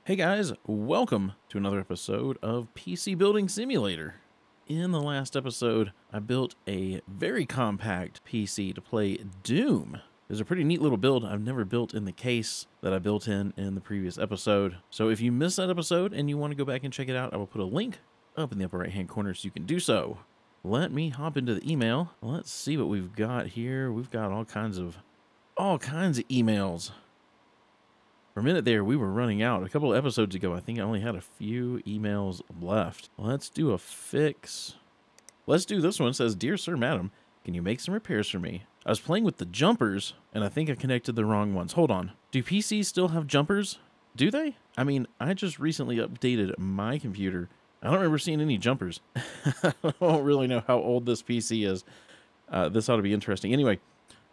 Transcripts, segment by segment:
Hey guys, welcome to another episode of PC Building Simulator. In the last episode, I built a very compact PC to play Doom. It's a pretty neat little build I've never built in the case that I built in the previous episode. So if you missed that episode and you want to go back and check it out, I will put a link up in the upper right hand corner so you can do so. Let me hop into the email. Let's see what we've got here. We've got all kinds of emails. For a minute there, we were running out. A couple of episodes ago, I think I only had a few emails left. Let's do a fix. Let's do this one. It says, Dear Sir, Madam, can you make some repairs for me? I was playing with the jumpers, and I think I connected the wrong ones. Hold on. Do PCs still have jumpers? Do they? I mean, I just recently updated my computer. I don't remember seeing any jumpers. I don't really know how old this PC is. This ought to be interesting. Anyway,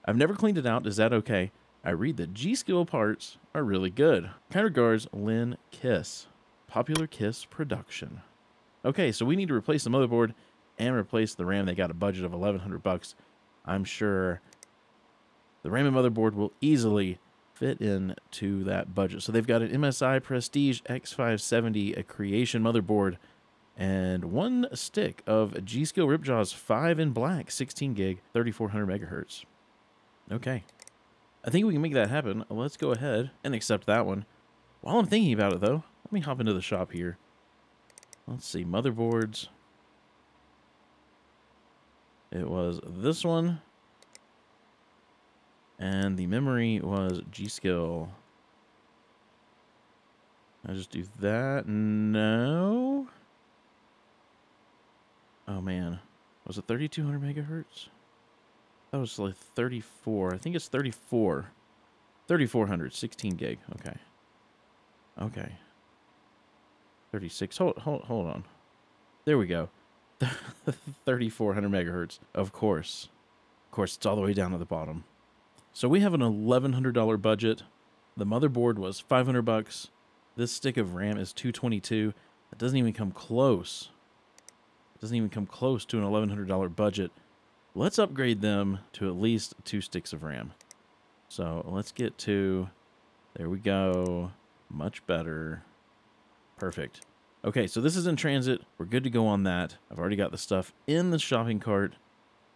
I've never cleaned it out. Is that okay? I read that G-Skill parts are really good. Kind regards, Lynn Kiss. Popular Kiss Production. Okay, so we need to replace the motherboard and replace the RAM. They got a budget of $1,100. I'm sure the RAM and motherboard will easily fit into that budget. So they've got an MSI Prestige X570, a Creation motherboard, and one stick of G-Skill Ripjaws 5 in black, 16 gig, 3400 megahertz. Okay. I think we can make that happen. Let's go ahead and accept that one. While I'm thinking about it, though, let me hop into the shop here. Let's see, motherboards. It was this one. And the memory was G-Skill. I just do that. No. Oh, man. Was it 3200 megahertz? That was like 34. I think it's 34. 3400, 16 gig. Okay. Okay. 36. Hold on. There we go. 3400 megahertz. Of course. Of course, it's all the way down to the bottom. So we have an $1,100 budget. The motherboard was $500. This stick of RAM is $222. It doesn't even come close. It doesn't even come close to an $1,100 budget. Let's upgrade them to at least 2 sticks of RAM. So let's get to, there we go, much better. Perfect. Okay, so this is in transit. We're good to go on that. I've already got the stuff in the shopping cart.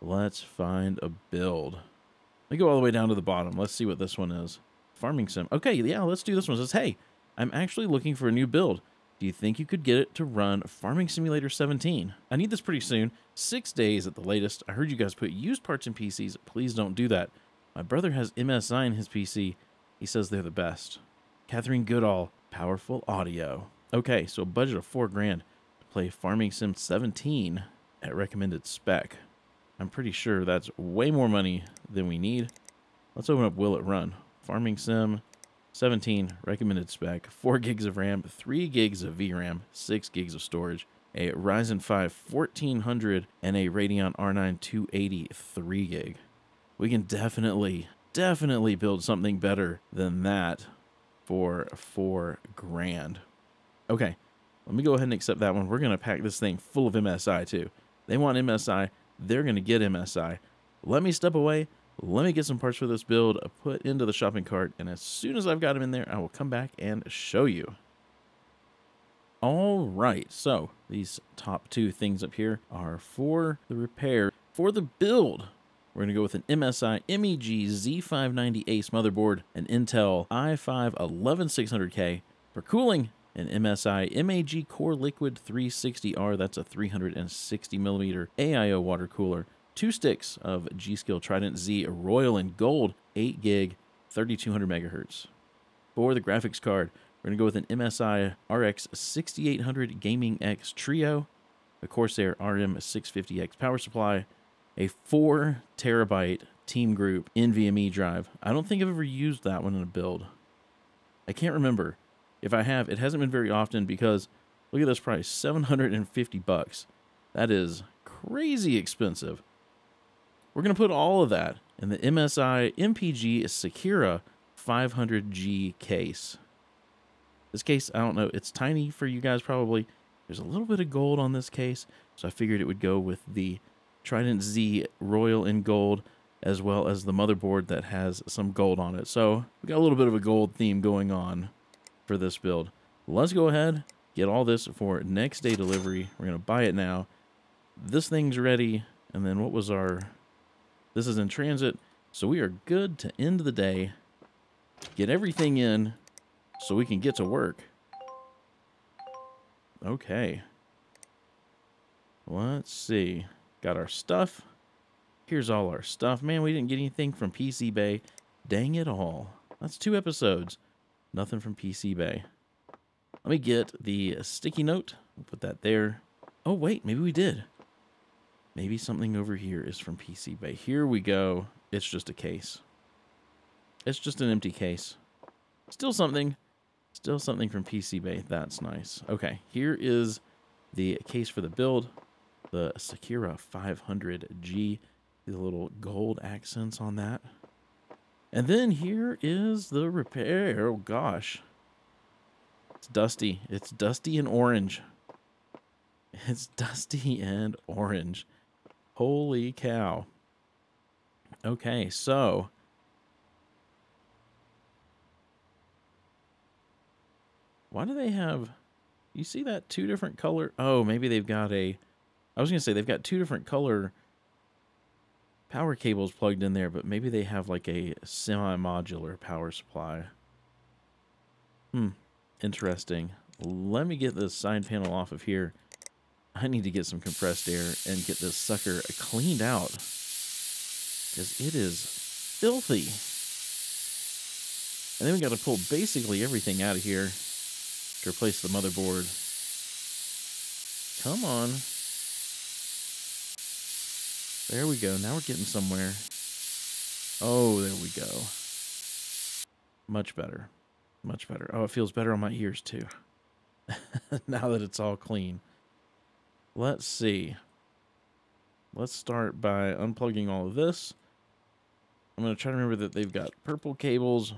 Let's find a build. Let me go all the way down to the bottom. Let's see what this one is. Farming Sim. Okay, yeah, let's do this one. It says, hey, I'm actually looking for a new build. Do you think you could get it to run Farming Simulator 17? I need this pretty soon. 6 days at the latest. I heard you guys put used parts in PCs. Please don't do that. My brother has MSI in his PC. He says they're the best. Catherine Goodall, Powerful Audio. Okay, so a budget of $4 grand to play Farming Sim 17 at recommended spec. I'm pretty sure that's way more money than we need. Let's open up Will It Run. Farming Sim 17, recommended spec, 4 gigs of RAM, 3 gigs of VRAM, 6 gigs of storage, a Ryzen 5 1400, and a Radeon R9 280 3 gig. We can definitely build something better than that for $4 grand. Okay, let me go ahead and accept that one. We're going to pack this thing full of MSI too. They want MSI, they're going to get MSI. Let me step away. Let me get some parts for this build put into the shopping cart, and as soon as I've got them in there, I will come back and show you. All right, so these top 2 things up here are for the repair. For the build, we're going to go with an MSI MEG Z590 Ace motherboard, an Intel i5 11600K. For cooling, an MSI MAG Core Liquid 360R, that's a 360mm AIO water cooler. 2 sticks of G-Skill Trident Z Royal in Gold, 8 gig, 3200 megahertz. For the graphics card, we're going to go with an MSI RX 6800 Gaming X Trio, a Corsair RM650X power supply, a 4 terabyte Team Group NVMe drive. I don't think I've ever used that one in a build. I can't remember. If I have, it hasn't been very often because look at this price, $750. That is crazy expensive. We're going to put all of that in the MSI MPG Sakura 500G case. This case, I don't know, it's tiny for you guys probably. There's a little bit of gold on this case, so I figured it would go with the Trident Z Royal in Gold as well as the motherboard that has some gold on it. So we got a little bit of a gold theme going on for this build. let's go ahead, get all this for next day delivery. We're going to buy it now. This thing's ready. And then what was our... This is in transit. So we are good to end the day. Get everything in so we can get to work. Okay. Let's see. Got our stuff. Here's all our stuff. Man, we didn't get anything from PC Bay. Dang it all. That's 2 episodes. Nothing from PC Bay. Let me get the sticky note. We'll put that there. Oh, wait. Maybe we did. Maybe something over here is from PC Bay. Here we go. It's just a case. It's just an empty case. Still something. Still something from PC Bay. That's nice. Okay. Here is the case for the build. The Sakura 500G. The little gold accents on that. And then here is the repair. Oh, gosh. It's dusty. It's dusty and orange. It's dusty and orange. Holy cow. Okay, so... Why do they have... You see that 2 different color... Oh, maybe they've got a... I was going to say they've got 2 different color... power cables plugged in there, but maybe they have like a semi-modular power supply. Interesting. Let me get this side panel off of here. I need to get some compressed air and get this sucker cleaned out, because it is filthy. And then we got to pull basically everything out of here to replace the motherboard. Come on. There we go. Now we're getting somewhere. Oh, there we go. Much better. Much better. Oh, it feels better on my ears, too. Now that it's all clean. Let's see. Let's start by unplugging all of this. I'm going to try to remember that they've got purple cables.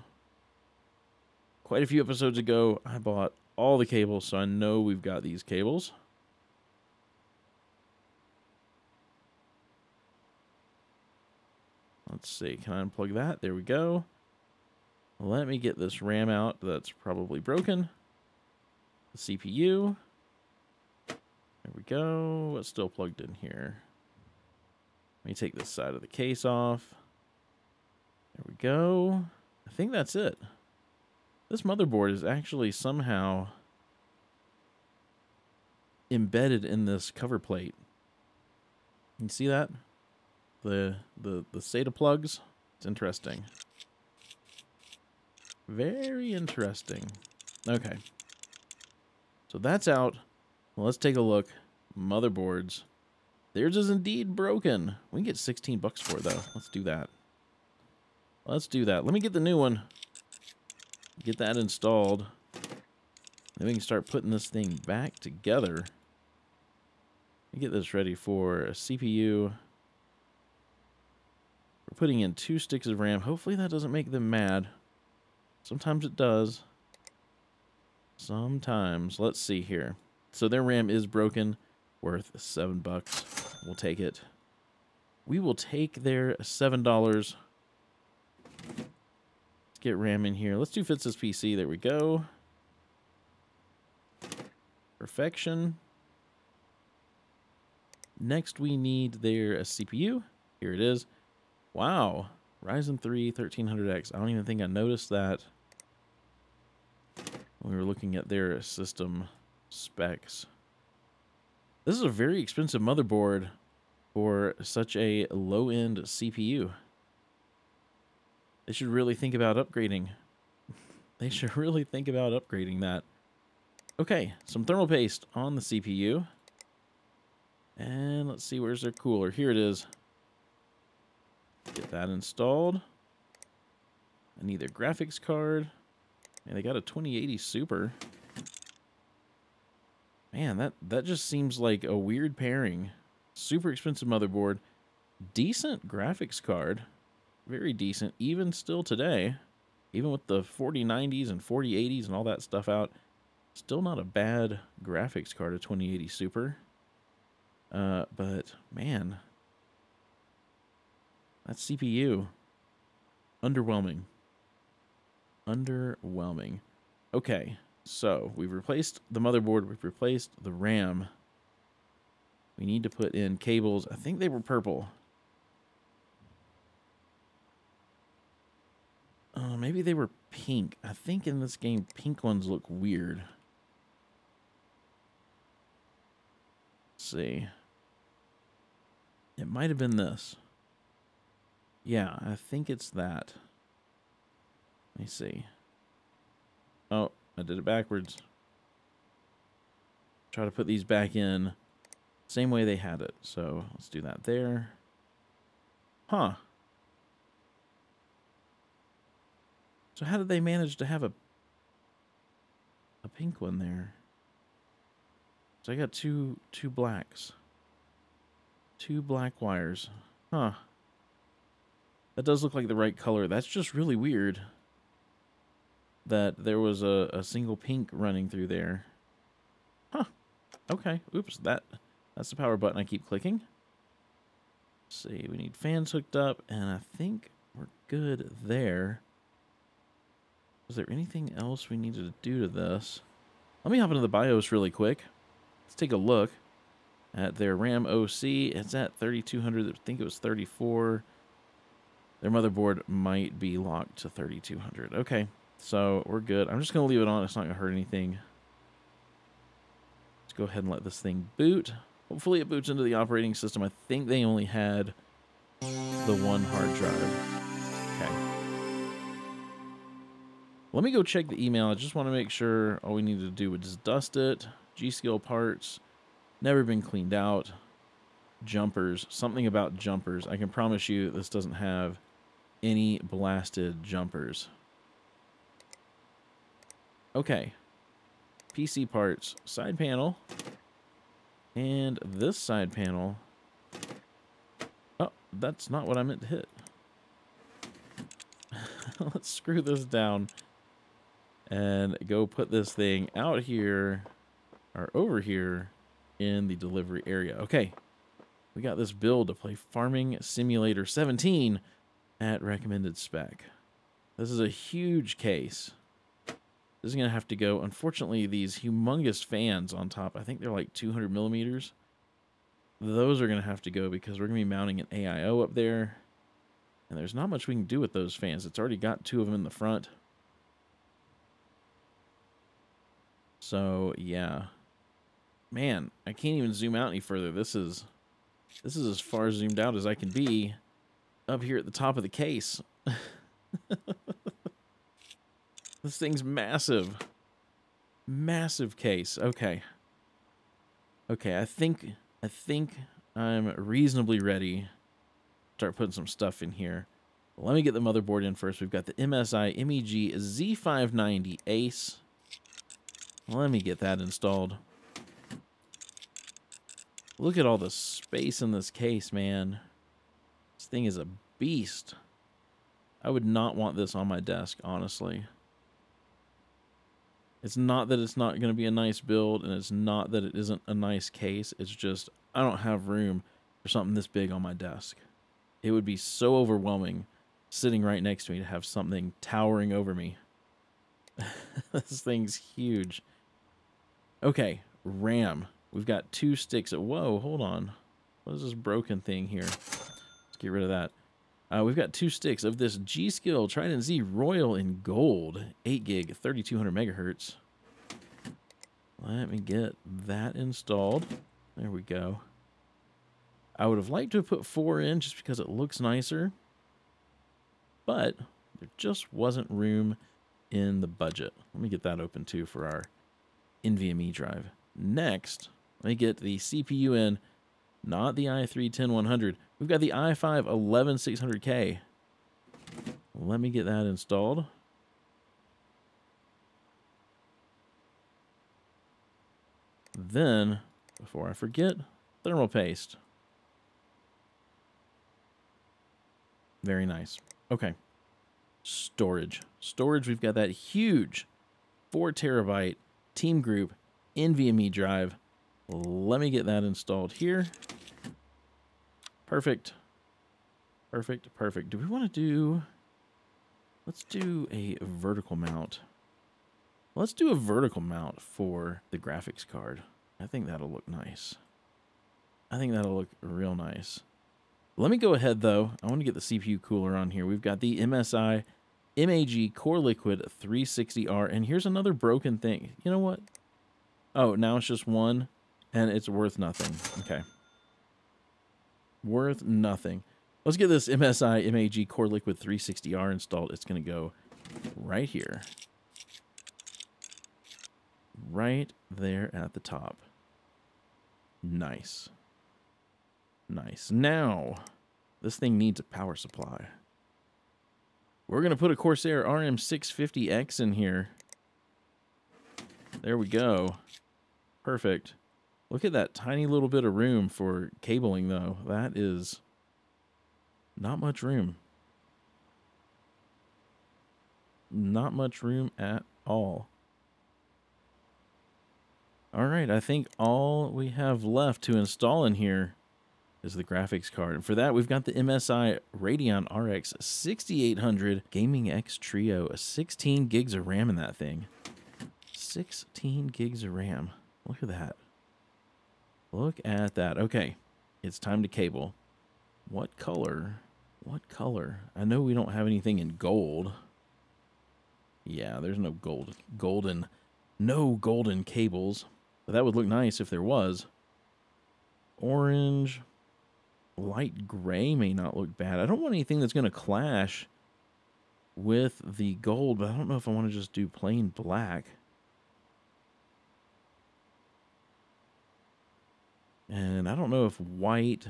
Quite a few episodes ago, I bought all the cables, so I know we've got these cables. Let's see, can I unplug that? There we go. Let me get this RAM out that's probably broken. The CPU. There we go. It's still plugged in here. Let me take this side of the case off. There we go. I think that's it. This motherboard is actually somehow embedded in this cover plate. You see that? The SATA plugs. It's interesting. Very interesting. Okay. So that's out. Well, let's take a look. Motherboards. Theirs is indeed broken. We can get 16 bucks for it, though. Let's do that. Let's do that. Let me get the new one. Get that installed. Then we can start putting this thing back together. Let me get this ready for a CPU. We're putting in 2 sticks of RAM. Hopefully that doesn't make them mad. Sometimes it does. Sometimes. Let's see here. So their RAM is broken. Worth 7 bucks. We'll take it. We will take their $7. Let's get RAM in here. Let's do Fitz's PC. There we go. Perfection. Next we need their CPU. Here it is. Wow. Ryzen 3 1300X. I don't even think I noticed that when we were looking at their system specs. This is a very expensive motherboard for such a low-end CPU. They should really think about upgrading. They should really think about upgrading that. Okay, some thermal paste on the CPU. And let's see, where's their cooler? Here it is. Get that installed. I need their graphics card. And they got a 2080 Super. Man, that just seems like a weird pairing. Super expensive motherboard. Decent graphics card. Very decent, even still today. Even with the 4090s and 4080s and all that stuff out. Still not a bad graphics card, a 2080 Super. But, man. That CPU. Underwhelming. Underwhelming. Okay. So we've replaced the motherboard. We've replaced the RAM. We need to put in cables. I think they were purple. Maybe they were pink. I think in this game, pink ones look weird. Let's see. It might have been this. Yeah, I think it's that. Let me see. Oh, I did it backwards. Try to put these back in same way they had it. So let's do that there. Huh. So how did they manage to have a pink one there? So I got two blacks. Two black wires. Huh. That does look like the right color. That's just really weird that there was a single pink running through there. Huh. Okay. Oops. That's the power button I keep clicking. Let's see. We need fans hooked up, and I think we're good there. Was there anything else we needed to do to this? Let me hop into the BIOS really quick. Let's take a look at their RAM OC. It's at 3200. I think it was 34. Their motherboard might be locked to 3200. Okay, so we're good. I'm just going to leave it on. It's not going to hurt anything. Let's go ahead and let this thing boot. Hopefully it boots into the operating system. I think they only had the one hard drive. Okay. Let me go check the email. I just want to make sure all we need to do is dust it. G-Skill parts. Never been cleaned out. Jumpers. Something about jumpers. I can promise you this doesn't have any blasted jumpers. Okay. PC parts. Side panel. And this side panel. Oh, that's not what I meant to hit. Let's screw this down and go put this thing out here or over here in the delivery area. Okay. We got this build to play Farming Simulator 17 at recommended spec. This is a huge case. This is going to have to go. Unfortunately, these humongous fans on top, I think they're like 200 millimeters. Those are going to have to go because we're going to be mounting an AIO up there. And there's not much we can do with those fans. It's already got two of them in the front. So, yeah. Man, I can't even zoom out any further. This is as far zoomed out as I can be up here at the top of the case. This thing's massive. Massive case. Okay. Okay, I think I'm reasonably ready to start putting some stuff in here. Let me get the motherboard in first. We've got the MSI MEG Z590 Ace. Let me get that installed. Look at all the space in this case, man. This thing is a beast. I would not want this on my desk, honestly. It's not that it's not going to be a nice build, and it's not that it isn't a nice case. It's just I don't have room for something this big on my desk. It would be so overwhelming sitting right next to me to have something towering over me. This thing's huge. Okay, RAM. We've got 2 sticks. Whoa, hold on. What is this broken thing here? Let's get rid of that. We've got 2 sticks of this G-Skill Trident Z Royal in gold. 8 gig, 3200 megahertz. Let me get that installed. There we go. I would have liked to have put 4 in just because it looks nicer. But there just wasn't room in the budget. Let me get that open too for our NVMe drive. Next, let me get the CPU in. Not the i3-10100. We've got the i5-11600K. Let me get that installed. Then, before I forget, thermal paste. Very nice. Okay. Storage. Storage, we've got that huge 4 terabyte Team Group NVMe drive. Let me get that installed here. Perfect. Perfect, perfect. Do we want to do... Let's do a vertical mount. Let's do a vertical mount for the graphics card. I think that'll look nice. I think that'll look real nice. Let me go ahead, though. I want to get the CPU cooler on here. We've got the MSI MAG Core Liquid 360R, and here's another broken thing. You know what? Oh, now it's just one, and it's worth nothing. Okay. Worth nothing. Let's get this MSI MAG Core Liquid 360R installed. It's going to go right here. Right there at the top. Nice. Nice. Now, this thing needs a power supply. We're going to put a Corsair RM650X in here. There we go. Perfect. Look at that tiny little bit of room for cabling, though. That is not much room. Not much room at all. All right, I think all we have left to install in here is the graphics card. And for that, we've got the MSI Radeon RX 6800 Gaming X Trio, 16 gigs of RAM in that thing. 16 gigs of RAM. Look at that. Look at that. Okay, it's time to cable. What color? What color? I know we don't have anything in gold. Yeah, there's no no golden cables. But that would look nice if there was. Orange. Light gray may not look bad. I don't want anything that's going to clash with the gold, but I don't know if I want to just do plain black. And I don't know if white...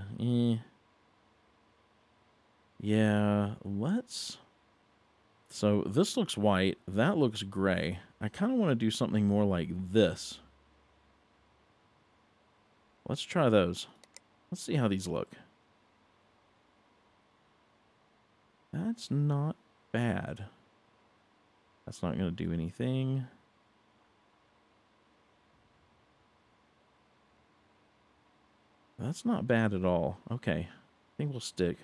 Yeah, let's... So this looks white. That looks gray. I kind of want to do something more like this. Let's try those. Let's see how these look. That's not bad. That's not going to do anything. That's not bad at all. Okay. I think we'll stick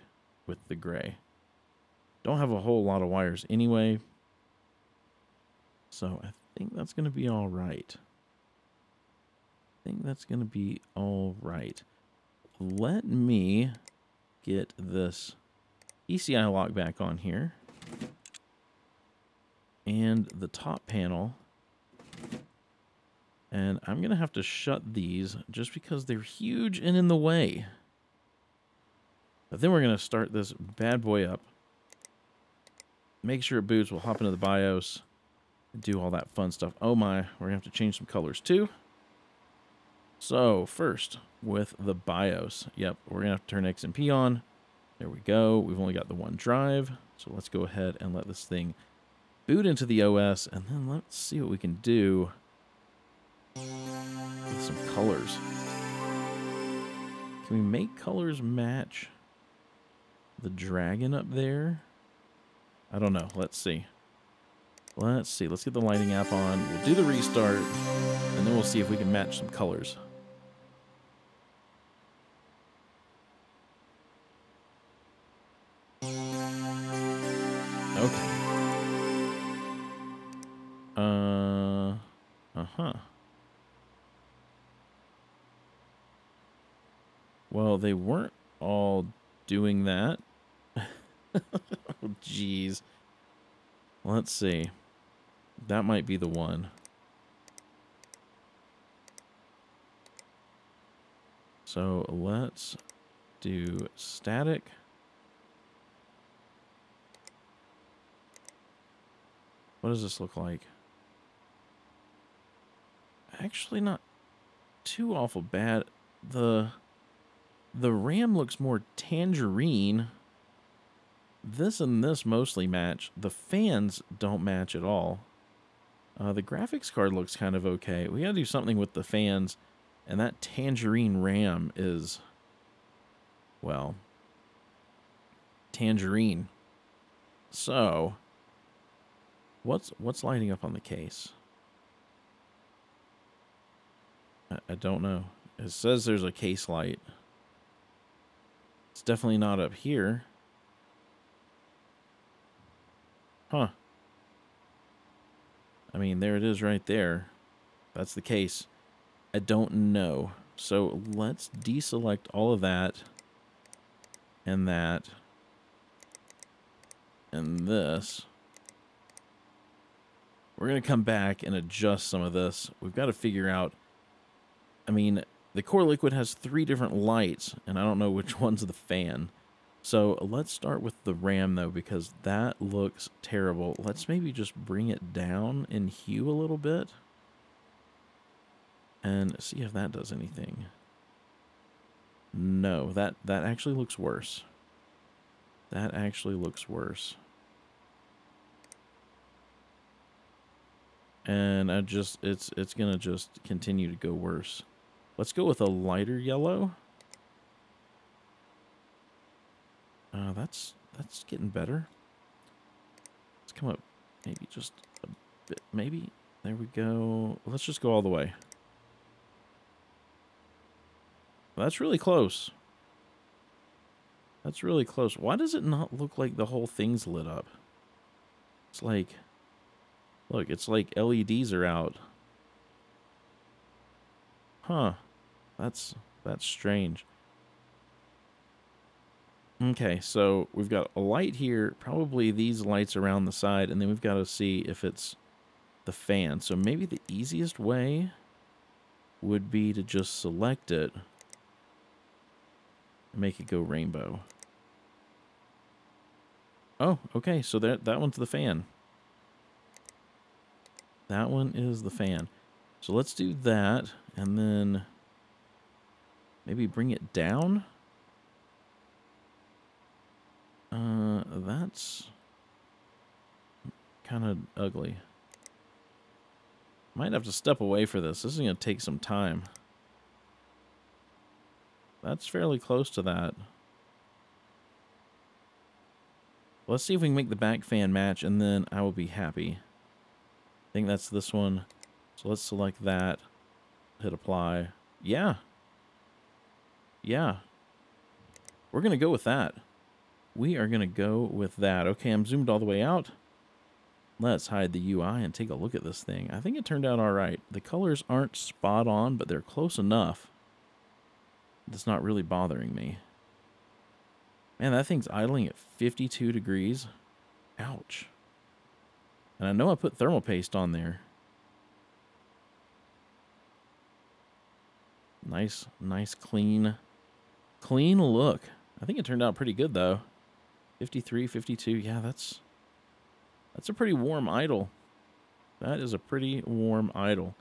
with the gray. Don't have a whole lot of wires anyway. So I think that's going to be all right. I think that's going to be all right. Let me get this ECI lock back on here. And the top panel. And I'm going to have to shut these just because they're huge and in the way. But then we're going to start this bad boy up. Make sure it boots. We'll hop into the BIOS. Do all that fun stuff. Oh my, we're going to have to change some colors too. So first, with the BIOS. Yep, we're going to have to turn XMP on. There we go. We've only got the one drive. So let's go ahead and let this thing boot into the OS. And then let's see what we can do with some colors. Can we make colors match the dragon up there? I don't know. Let's see. Let's see. Let's get the lighting app on. We'll do the restart, and then we'll see if we can match some colors. Okay. Uh-huh. Well, they weren't all doing that. Oh, jeez. Let's see. That might be the one. So let's do static. What does this look like? Actually, not too awful bad. The RAM looks more tangerine. This and this mostly match. The fans don't match at all. The graphics card looks kind of okay. We gotta do something with the fans. And that tangerine RAM is, well, tangerine. So, what's lighting up on the case? I don't know. It says there's a case light. It's definitely not up here. Huh. I mean, there it is right there. That's the case. I don't know. So let's deselect all of that and that and this. We're going to come back and adjust some of this. We've got to figure out, I mean, the core liquid has 3 different lights, and I don't know which one's the fan. So let's start with the RAM, though, because that looks terrible. Let's maybe just bring it down in hue a little bit and see if that does anything. No, that actually looks worse. That actually looks worse. And it's gonna just continue to go worse. Let's go with a lighter yellow. That's getting better. Let's come up maybe just a bit, maybe. There we go. Let's just go all the way. Well, that's really close. That's really close. Why does it not look like the whole thing's lit up? It's like, look, it's like LEDs are out. Huh. That's strange. Okay, so we've got a light here, probably these lights around the side, and then we've got to see if it's the fan. So maybe the easiest way would be to just select it and make it go rainbow. Oh, okay, so that one's the fan. That one is the fan. So let's do that, and then maybe bring it down. That's kind of ugly. Might have to step away for this. This is going to take some time. That's fairly close to that. Let's see if we can make the back fan match, and then I will be happy. I think that's this one. So let's select that. Hit apply. Yeah. Yeah. We're going to go with that. We are going to go with that. Okay, I'm zoomed all the way out. Let's hide the UI and take a look at this thing. I think it turned out all right. The colors aren't spot on, but they're close enough. It's not really bothering me. Man, that thing's idling at 52 degrees. Ouch. And I know I put thermal paste on there. Nice, clean look. I think it turned out pretty good, though. 53, 52, yeah, that's a pretty warm idle. That is a pretty warm idle.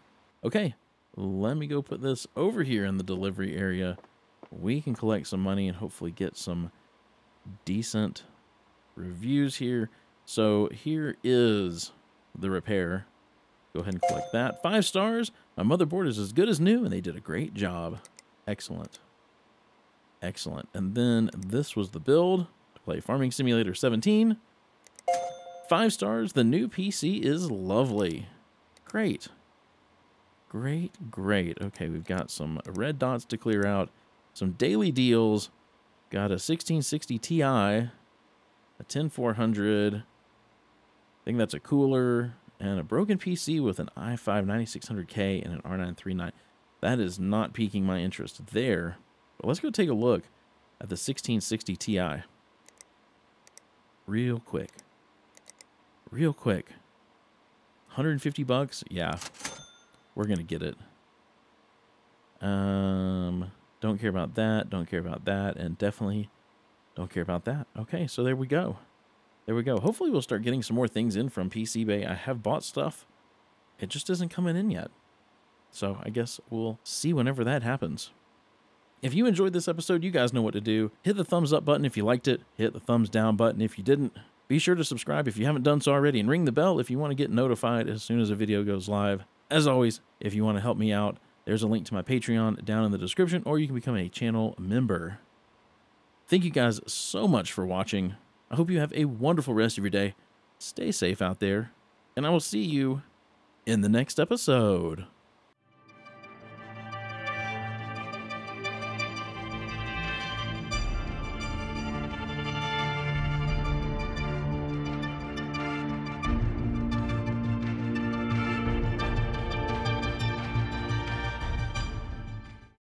Okay, let me go put this over here in the delivery area. We can collect some money and hopefully get some decent reviews here. So here is the repair. Go ahead and collect that. 5 stars. My motherboard is as good as new, and they did a great job. Excellent. Excellent. And then this was the build. Play Farming Simulator 17. 5 stars. The new PC is lovely. Great. Great. Okay, we've got some red dots to clear out. Some daily deals. Got a 1660 Ti. A 10400. I think that's a cooler. And a broken PC with an i5 9600K and an R9 39. That is not piquing my interest there. But let's go take a look at the 1660 Ti. Real quick. 150 bucks? Yeah. We're going to get it. Don't care about that. Don't care about that. And definitely don't care about that. Okay, so there we go. Hopefully we'll start getting some more things in from PC Bay. I have bought stuff. It just isn't coming in yet. So I guess we'll see whenever that happens. If you enjoyed this episode, you guys know what to do. Hit the thumbs up button if you liked it. Hit the thumbs down button if you didn't. Be sure to subscribe if you haven't done so already, and ring the bell if you want to get notified as soon as a video goes live. As always, if you want to help me out, there's a link to my Patreon down in the description, or you can become a channel member. Thank you guys so much for watching. I hope you have a wonderful rest of your day. Stay safe out there, and I will see you in the next episode.